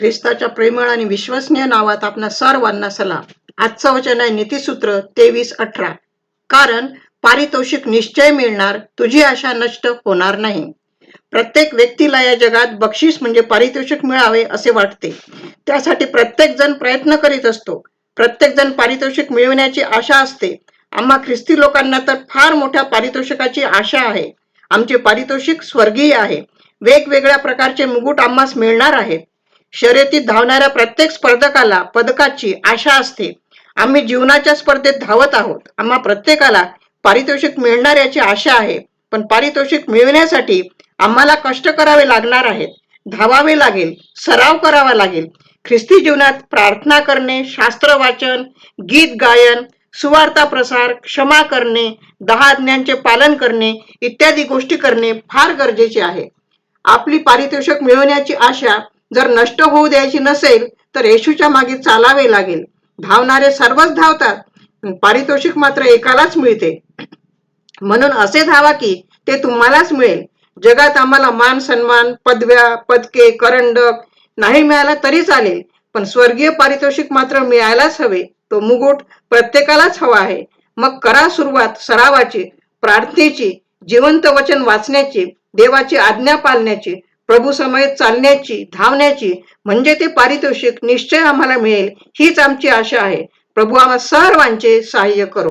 ख्रिस्ताच्या प्रेमळ आणि विश्वसनीय नावात आपणा सर्वांना सलाम. आजचं वचन आहे नीतिसूत्र 23:18. कारण पारितोषिक निश्चय मिळणार, तुझी आशा नष्ट होणार नाही. प्रत्येक व्यक्तीला या जगात बक्षीस म्हणजे पारितोषिक मिळावे असे वाटते. त्यासाठी प्रत्येक जण प्रयत्न करीत असतो. प्रत्येक जण पारितोषिक मिळवण्याची आशा असते. आम्हा ख्रिस्ती लोकांना तर फार मोठ्या पारितोषिकाची आशा आहे. आमचे पारितोषिक स्वर्गीय आहे. वेगवेगळ्या प्रकारचे मुकुट आम्हास मिळणार आहेत. शर्यतीत धावणाऱ्या प्रत्येक स्पर्धकाला पदकाची आशा असते. आम्ही जीवनाच्या स्पर्धेत धावत आहोत. आम्हा प्रत्येकाला पारितोषिक मिळणार याची आशा आहे. पण पारितोषिक मिळवण्यासाठी आम्हाला कष्ट करावे लागणार आहेत. धावावे लागेल, सराव करावा लागेल. ख्रिस्ती जीवनात प्रार्थना करणे, शास्त्र वाचन, गीत गायन, सुवार्ता प्रसार, क्षमा करणे, 10 आज्ञांचे पालन करणे इत्यादी गोष्टी करणे फार गरजेचे आहे. आपली पारितोषिक मिळवण्याची आशा जर नष्ट होऊ द्यायची नसेल तर येशूच्या मागे चालावे लागेल. धावणारे सर्वच धावतात, पारितोषिक मात्र एकालाच मिळते. म्हणून असे धावा की ते तुम्हालाच मिळेल. जगात आम्हाला मान सन्मान, पदव्या, पदके, करंडक नाही मिळाला तरी चालेल, पण स्वर्गीय पारितोषिक मात्र मिळायलाच हवे. तो मुकुट प्रत्येकालाच हवा आहे. मग करा सुरुवात सरावाची, प्रार्थनेची, जिवंत वचन वाचण्याची, देवाची आज्ञा पाळण्याची, प्रभू समयेत चालण्याची, धावण्याची, म्हणजे ते पारितोषिक निश्चय आम्हाला मिळेल हीच आमची आशा आहे. प्रभू आम्हा सर्वांचे सहाय्य करो.